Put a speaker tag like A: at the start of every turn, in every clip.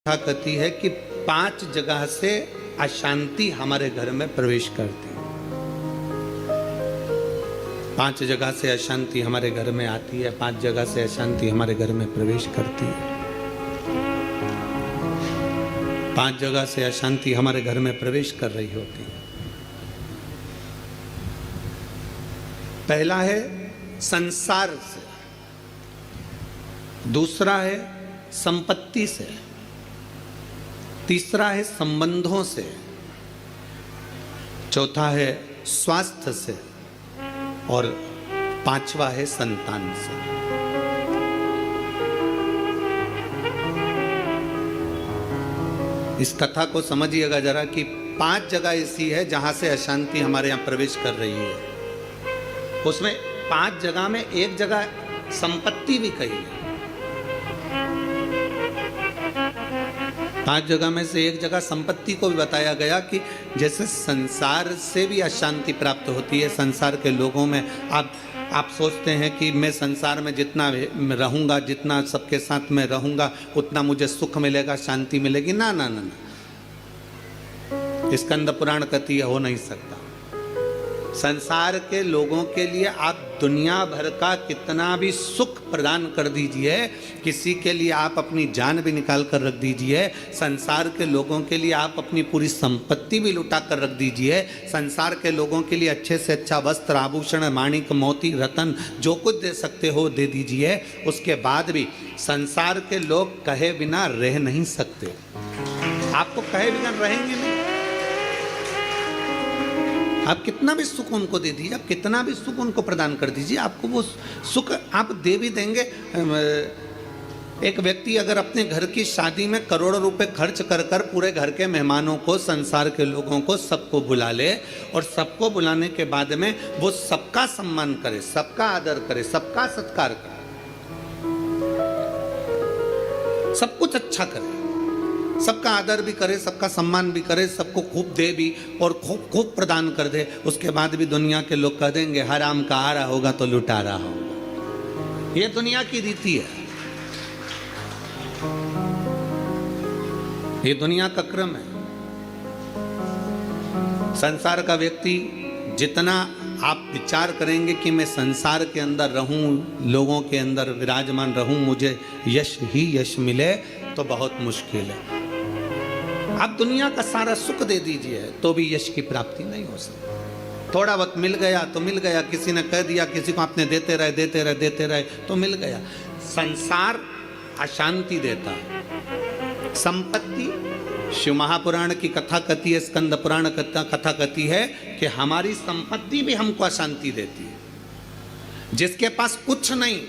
A: कहती है कि 5 जगह से अशांति हमारे घर में प्रवेश करती है। 5 जगह से अशांति हमारे घर में आती है, 5 जगह से अशांति हमारे घर में प्रवेश करती है। 5 जगह से अशांति हमारे घर में प्रवेश कर रही होती है। पहला है संसार से, दूसरा है संपत्ति से, तीसरा है संबंधों से, चौथा है स्वास्थ्य से और 5वां है संतान से। इस कथा को समझिएगा जरा कि 5 जगह ऐसी है जहां से अशांति हमारे यहां प्रवेश कर रही है। उसमें 5 जगह में एक जगह संपत्ति भी कही है। 5 जगह में से एक जगह संपत्ति को भी बताया गया कि जैसे संसार से भी अशांति प्राप्त होती है। संसार के लोगों में आप सोचते हैं कि मैं संसार में जितना रहूंगा, जितना सबके साथ में रहूंगा, उतना मुझे सुख मिलेगा, शांति मिलेगी। ना ना ना ना, स्कंद पुराण कहती है हो नहीं सकता। संसार के लोगों के लिए आप दुनिया भर का कितना भी सुख प्रदान कर दीजिए, किसी के लिए आप अपनी जान भी निकाल कर रख दीजिए, संसार के लोगों के लिए आप अपनी पूरी संपत्ति भी लुटा कर रख दीजिए, संसार के लोगों के लिए अच्छे से अच्छा वस्त्र, आभूषण, माणिक, मोती, रतन जो कुछ दे सकते हो दे दीजिए। उसके बाद भी संसार के लोग कहे बिना रह नहीं सकते। आपको कहे बिना रहेंगे नहीं। आप कितना भी सुख उनको दे दीजिए, आप कितना भी सुख उनको प्रदान कर दीजिए, आपको वो सुख आप दे भी देंगे। एक व्यक्ति अगर अपने घर की शादी में करोड़ों रुपए खर्च कर कर पूरे घर के मेहमानों को, संसार के लोगों को, सबको बुला ले और सबको बुलाने के बाद में वो सबका सम्मान करे, सबका आदर करे, सबका सत्कार करे, सब कुछ अच्छा करे, सबका आदर भी करे, सबका सम्मान भी करे, सबको खूब दे भी और खूब खूब प्रदान कर दे, उसके बाद भी दुनिया के लोग कह देंगे हराम का आ रहा होगा तो लुटा रहा होगा। ये दुनिया की रीति है, ये दुनिया का क्रम है। संसार का व्यक्ति जितना आप विचार करेंगे कि मैं संसार के अंदर रहूं, लोगों के अंदर विराजमान रहूं, मुझे यश ही यश मिले, तो बहुत मुश्किल है। आप दुनिया का सारा सुख दे दीजिए तो भी यश की प्राप्ति नहीं हो सकती। थोड़ा वक्त मिल गया तो मिल गया, किसी ने कह दिया, किसी को आपने देते रहे देते रहे देते रहे तो मिल गया। संसार अशांति देता है। संपत्ति, शिव महापुराण की कथा कहती है, स्कंद पुराण कथा कहती है कि हमारी संपत्ति भी हमको अशांति देती है। जिसके पास कुछ नहीं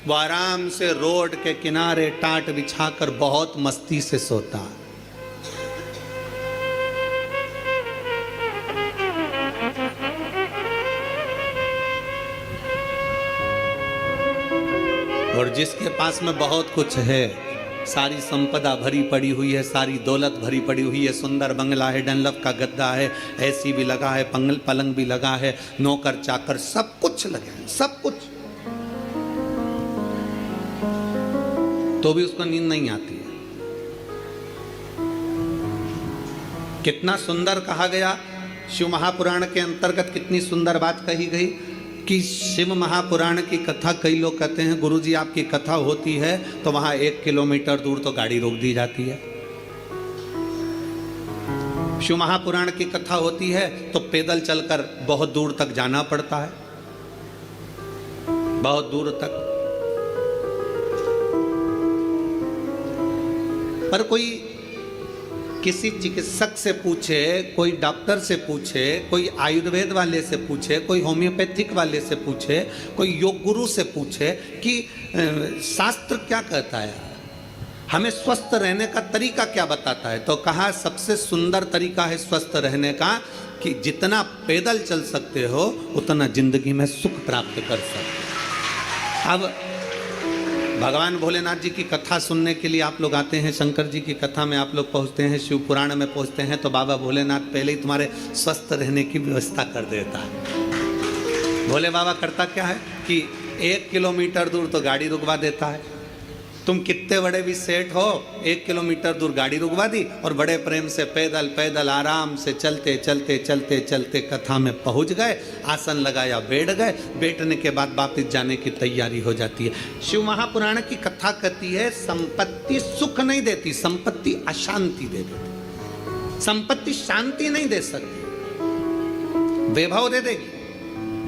A: वो आराम से रोड के किनारे टाट बिछाकर बहुत मस्ती से सोता है। और जिसके पास में बहुत कुछ है, सारी संपदा भरी पड़ी हुई है, सारी दौलत भरी पड़ी हुई है, सुंदर बंगला है, डनलप का गद्दा है, एसी भी लगा है, पलंग भी लगा है, नौकर चाकर सब कुछ लगे हैं, सब कुछ, तो भी उसको नींद नहीं आती है। कितना सुंदर कहा गया शिव महापुराण के अंतर्गत, कितनी सुंदर बात कही गई कि शिव महापुराण की कथा, कई लोग कहते हैं गुरुजी आपकी कथा होती है तो वहां 1 किलोमीटर दूर तो गाड़ी रोक दी जाती है। शिव महापुराण की कथा होती है तो पैदल चलकर बहुत दूर तक जाना पड़ता है, बहुत दूर तक। पर कोई किसी चिकित्सक से पूछे, कोई डॉक्टर से पूछे, कोई आयुर्वेद वाले से पूछे, कोई होम्योपैथिक वाले से पूछे, कोई योग गुरु से पूछे कि शास्त्र क्या कहता है, हमें स्वस्थ रहने का तरीका क्या बताता है, तो कहा सबसे सुंदर तरीका है स्वस्थ रहने का कि जितना पैदल चल सकते हो उतना जिंदगी में सुख प्राप्त कर सकते हो। अब भगवान भोलेनाथ जी की कथा सुनने के लिए आप लोग आते हैं, शंकर जी की कथा में आप लोग पहुंचते हैं, शिव पुराण में पहुंचते हैं, तो बाबा भोलेनाथ पहले ही तुम्हारे स्वस्थ रहने की व्यवस्था कर देता है। भोले बाबा करता क्या है कि 1 किलोमीटर दूर तो गाड़ी रुकवा देता है, तुम कितने बड़े भी सेठ हो, 1 किलोमीटर दूर गाड़ी रुकवा दी और बड़े प्रेम से पैदल पैदल आराम से चलते चलते चलते चलते कथा में पहुंच गए, आसन लगाया, बैठ गए, बैठने के बाद वापस जाने की तैयारी हो जाती है। शिव महापुराण की कथा कहती है संपत्ति सुख नहीं देती, संपत्ति अशांति दे देती। संपत्ति शांति नहीं दे सकती, वैभव दे देगी।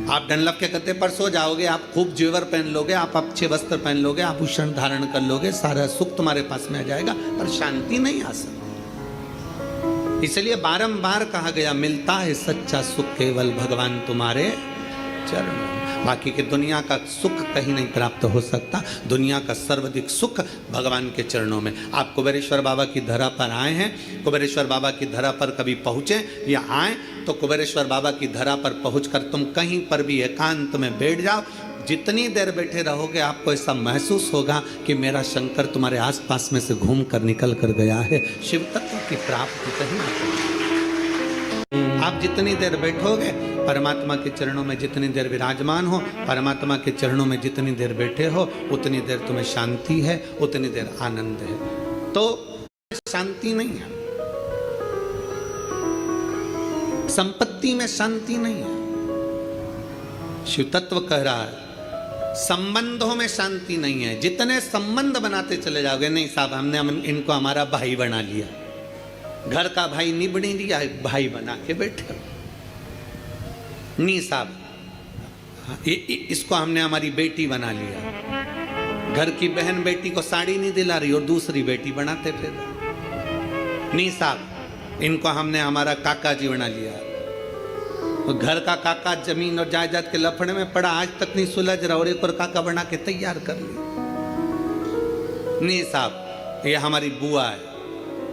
A: आप डनलप के गद्दे पर सो जाओगे, आप खूब जेवर पहन लोगे, आप अच्छे वस्त्र पहन लोगे, आभूषण धारण कर लोगे, सारा सुख तुम्हारे पास में आ जाएगा, पर शांति नहीं आ सकती। इसलिए बारंबार कहा गया, मिलता है सच्चा सुख केवल भगवान तुम्हारे चरणों। बाकी के दुनिया का सुख कहीं नहीं प्राप्त हो सकता। दुनिया का सर्वाधिक सुख भगवान के चरणों में। आप कुबेरेश्वर बाबा की धरा पर आए हैं, कुबेरेश्वर बाबा की धरा पर कभी पहुँचे या आए तो कुबेरेश्वर बाबा की धरा पर पहुंचकर तुम कहीं पर भी एकांत में बैठ जाओ, जितनी देर बैठे रहोगे आपको ऐसा महसूस होगा कि मेरा शंकर तुम्हारे आसपास में से घूम कर निकल कर गया है। शिव तत्व की प्राप्ति कहीं ना कहीं। आप जितनी देर बैठोगे, परमात्मा के चरणों में जितनी देर विराजमान हो, परमात्मा के चरणों में जितनी देर बैठे हो, उतनी देर तुम्हें शांति है, उतनी देर आनंद है। तो शांति नहीं है, संपत्ति में शांति नहीं है। शिव तत्व कह रहा है संबंधों में शांति नहीं है। जितने संबंध बनाते चले जाओगे, नहीं साहब हमने इनको हमारा भाई बना लिया, घर का भाई नहीं बनी लिया, भाई बना के बैठे। नहीं साहब इसको हमने हमारी बेटी बना लिया, घर की बहन बेटी को साड़ी नहीं दिला रही और दूसरी बेटी बनाते फिर। नहीं साहब इनको हमने हमारा काका जी बना लिया, तो घर का काका जमीन और जायदाद के लफड़े में पड़ा, आज तक नहीं सुलझ रहा और एक और काका बना के तैयार कर लिया। नहीं साहब ये हमारी बुआ है,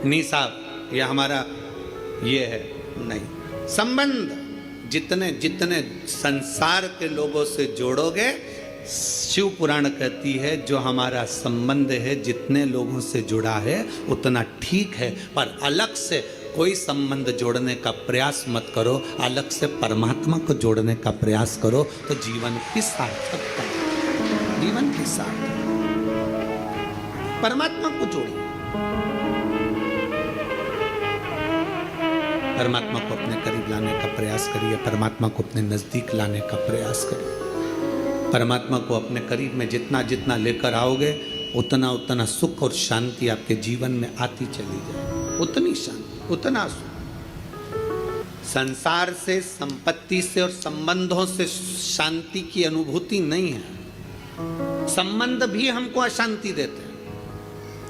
A: नहीं साहब ये हमारा ये है। नहीं, संबंध जितने जितने संसार के लोगों से जोड़ोगे, शिव पुराण कहती है जो हमारा संबंध है जितने लोगों से जुड़ा है उतना ठीक है, पर अलग से कोई संबंध जोड़ने का प्रयास मत करो। अलग से परमात्मा को जोड़ने का प्रयास करो तो जीवन की सार्थकता, जीवन की सार्थकता। परमात्मा को जोड़िए, परमात्मा को अपने करीब लाने का प्रयास करिए, परमात्मा को अपने नजदीक लाने का प्रयास करिए। परमात्मा को अपने करीब में जितना जितना लेकर आओगे, उतना उतना सुख और शांति आपके जीवन में आती चली जाए। उतनी शांति, उतना सुख। संसार से, संपत्ति से और संबंधों से शांति की अनुभूति नहीं है। संबंध भी हमको अशांति देते हैं।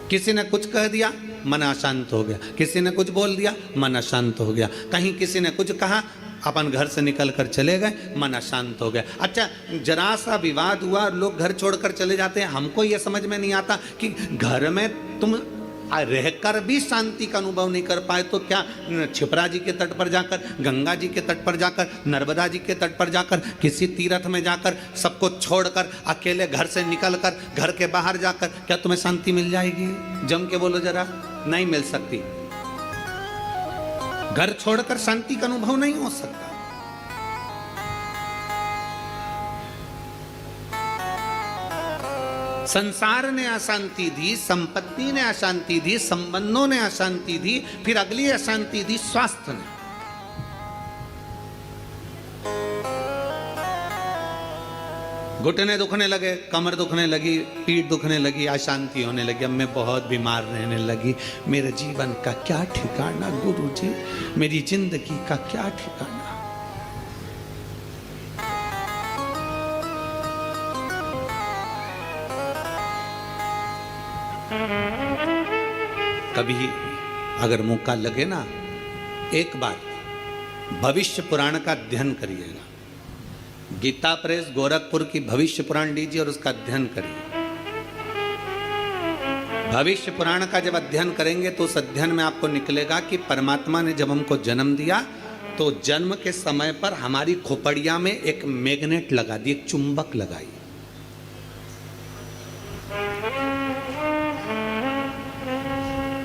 A: किसी ने कुछ कह दिया, मन अशांत हो गया, किसी ने कुछ बोल दिया, मन अशांत हो गया, कहीं किसी ने कुछ कहा, अपन घर से निकल कर चले गए, मन अशांत हो गया। अच्छा जरा सा विवाद हुआ, लोग घर छोड़कर चले जाते हैं। हमको ये समझ में नहीं आता कि घर में तुम रहकर भी शांति का अनुभव नहीं कर पाए तो क्या छिपरा जी के तट पर जाकर, गंगा जी के तट पर जाकर, नर्मदा जी के तट पर जाकर, किसी तीर्थ में जाकर, सबको छोड़कर, अकेले घर से निकलकर, घर के बाहर जाकर क्या तुम्हें शांति मिल जाएगी? जम के बोलो जरा, नहीं मिल सकती। घर छोड़कर शांति का अनुभव नहीं हो सकता। संसार ने अशांति दी, संपत्ति ने अशांति दी, संबंधों ने अशांति दी, फिर अगली अशांति दी स्वास्थ्य ने। घुटने दुखने लगे, कमर दुखने लगी, पीठ दुखने लगी, अशांति होने लगी, अब मैं बहुत बीमार रहने लगी। मेरे जीवन का क्या ठिकाना गुरुजी, मेरी जिंदगी का क्या ठिकाना। कभी अगर मौका लगे ना, एक बार भविष्य पुराण का अध्ययन करिएगा। गीता प्रेस गोरखपुर की भविष्य पुराण लीजिए और उसका अध्ययन करिए। भविष्य पुराण का जब अध्ययन करेंगे तो उस अध्ययन में आपको निकलेगा कि परमात्मा ने जब हमको जन्म दिया तो जन्म के समय पर हमारी खोपड़िया में एक मैग्नेट लगा दी, एक चुंबक लगाई।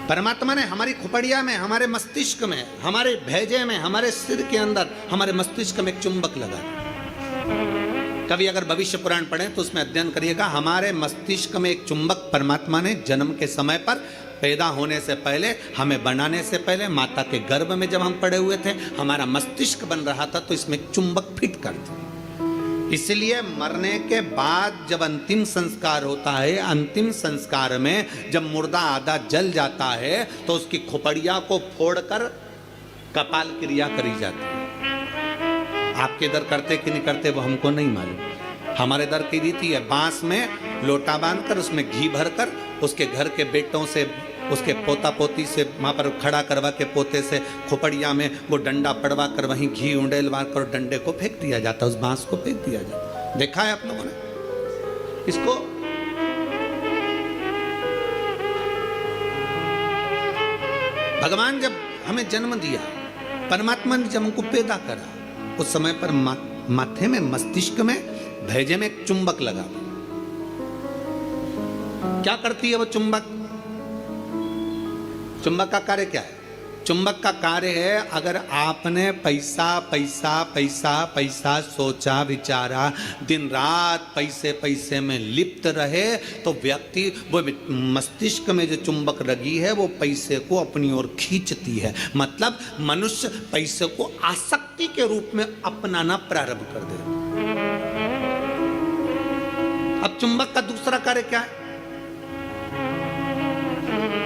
A: परमात्मा ने हमारी खोपड़िया में, हमारे मस्तिष्क में, हमारे भेजे में, हमारे सिर के अंदर, हमारे मस्तिष्क में एक चुंबक लगा। कभी अगर भविष्य पुराण पढ़ें तो उसमें अध्ययन करिएगा, हमारे मस्तिष्क में एक चुंबक परमात्मा ने जन्म के समय पर, पैदा होने से पहले, हमें बनाने से पहले, माता के गर्भ में जब हम पड़े हुए थे, हमारा मस्तिष्क बन रहा था तो इसमें एक चुंबक फिट कर दिया। इसलिए मरने के बाद जब अंतिम संस्कार होता है, अंतिम संस्कार में जब मुर्दा आधा जल जाता है तो उसकी खोपड़िया को फोड़कर कपाल क्रिया करी जाती है। आपके इधर करते कि नहीं करते वो हमको नहीं मालूम। हमारे इधर की रीति है, बांस में लोटा बांधकर उसमें घी भरकर उसके घर के बेटों से, उसके पोता पोती से वहाँ पर खड़ा करवा के पोते से खोपड़िया में वो डंडा पड़वा कर वहीं घी उंडेलवा कर डंडे को फेंक दिया जाता, उस बांस को फेंक दिया जाता। देखा है आप लोगों ने इसको? भगवान जब हमें जन्म दिया, परमात्मा ने जब हमको पैदा करा, उस समय पर माथे में, मस्तिष्क में, भेजे में एक चुंबक लगा। क्या करती है वो चुंबक? चुंबक का कार्य क्या है? चुंबक का कार्य है, अगर आपने पैसा पैसा पैसा पैसा सोचा विचारा, दिन रात पैसे पैसे में लिप्त रहे, तो व्यक्ति वो मस्तिष्क में जो चुंबक लगी है वो पैसे को अपनी ओर खींचती है। मतलब मनुष्य पैसे को आसक्ति के रूप में अपनाना प्रारंभ कर दे। अब चुंबक का दूसरा कार्य क्या है?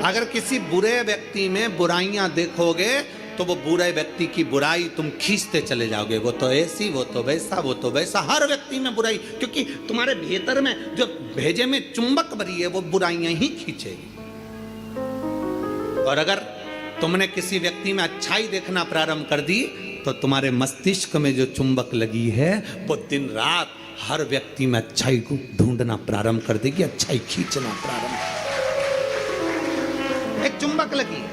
A: अगर किसी बुरे व्यक्ति में बुराइयां देखोगे तो वो बुरे व्यक्ति की बुराई तुम खींचते चले जाओगे। वो तो ऐसी, वो तो वैसा, वो तो वैसा, हर व्यक्ति में बुराई, क्योंकि तुम्हारे भीतर में जो भेजे में चुंबक भरी है वो बुराइयां ही खींचेगी। और अगर तुमने किसी व्यक्ति में अच्छाई देखना प्रारंभ कर दी तो तुम्हारे मस्तिष्क में जो चुंबक लगी है वो दिन रात हर व्यक्ति में अच्छाई को ढूंढना प्रारंभ कर देगी, अच्छाई खींचना प्रारंभ। एक चुंबक लगी है।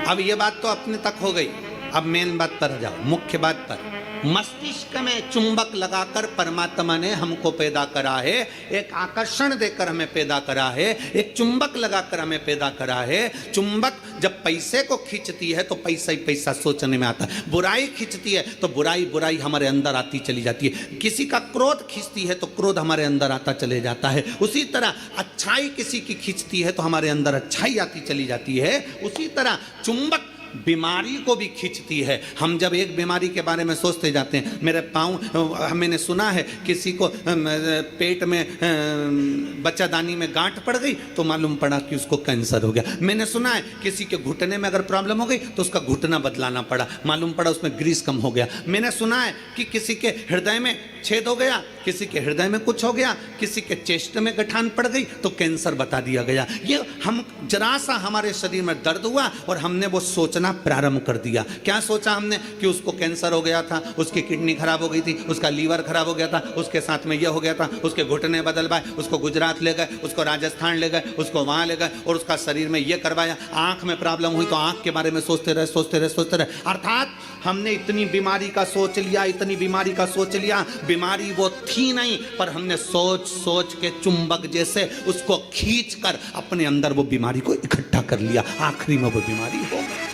A: अब ये बात तो अपने तक हो गई, अब मेन बात पर आ जाओ, मुख्य बात पर। मस्तिष्क में चुंबक लगाकर परमात्मा ने हमको पैदा करा है, एक आकर्षण देकर हमें पैदा करा है, एक चुंबक लगाकर हमें पैदा करा है। चुंबक जब पैसे को खींचती है तो पैसा ही पैसा सोचने में आता है, बुराई खींचती है तो बुराई बुराई हमारे अंदर आती चली जाती है, किसी का क्रोध खींचती है तो क्रोध हमारे अंदर आता चले जाता है। उसी तरह अच्छाई किसी की खींचती है तो हमारे अंदर अच्छाई आती चली जाती है। उसी तरह चुंबक बीमारी को भी खींचती है। हम जब एक बीमारी के बारे में सोचते जाते हैं, मेरे पाँव, मैंने सुना है किसी को पेट में बच्चादानी में गांठ पड़ गई तो मालूम पड़ा कि उसको कैंसर हो गया। मैंने सुना है किसी के घुटने में अगर प्रॉब्लम हो गई तो उसका घुटना बदलाना पड़ा, मालूम पड़ा उसमें ग्रीस कम हो गया। मैंने सुना है कि किसी के हृदय में छेद हो गया, किसी के हृदय में कुछ हो गया, किसी के चेस्ट में गठान पड़ गई तो कैंसर बता दिया गया। ये हम जरा सा हमारे शरीर में दर्द हुआ और हमने वो सोचना प्रारंभ कर दिया। क्या सोचा हमने? कि उसको कैंसर हो गया था, उसकी किडनी खराब हो गई थी, उसका लीवर खराब हो गया था, उसके साथ में ये हो गया था, उसके घुटने बदलवाए, उसको गुजरात ले गए, उसको राजस्थान ले गए, उसको वहां ले गए और उसका शरीर में ये करवाया। आंख में प्रॉब्लम हुई तो आंख के बारे में सोचते रहे, सोचते रहे, सोचते रहे। अर्थात हमने इतनी बीमारी का सोच लिया, इतनी बीमारी का सोच लिया, बीमारी वो थी नहीं, पर हमने सोच सोच के चुंबक जैसे उसको खींच कर अपने अंदर वो बीमारी को इकट्ठा कर लिया, आखिरी में वो बीमारी हो गई।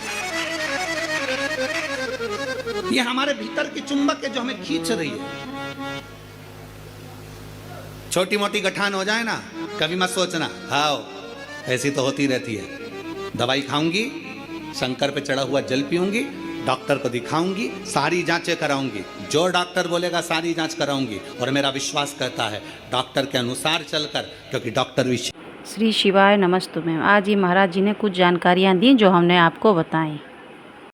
A: ये हमारे भीतर की चुंबक है जो हमें खींच रही है। छोटी मोटी गठान हो जाए ना, कभी मत सोचना हाँ ऐसी तो होती रहती है। दवाई खाऊंगी, शंकर पे चढ़ा हुआ जल पीऊंगी, डॉक्टर को दिखाऊंगी, सारी जांचें कराऊंगी, जो डॉक्टर बोलेगा सारी जांच कराऊंगी, और मेरा विश्वास कहता है डॉक्टर के अनुसार चलकर, क्योंकि डॉक्टर भी।
B: श्री शिवाय नमस्तुभ्यं। आज ही महाराज जी ने कुछ जानकारियाँ दी जो हमने आपको बताई।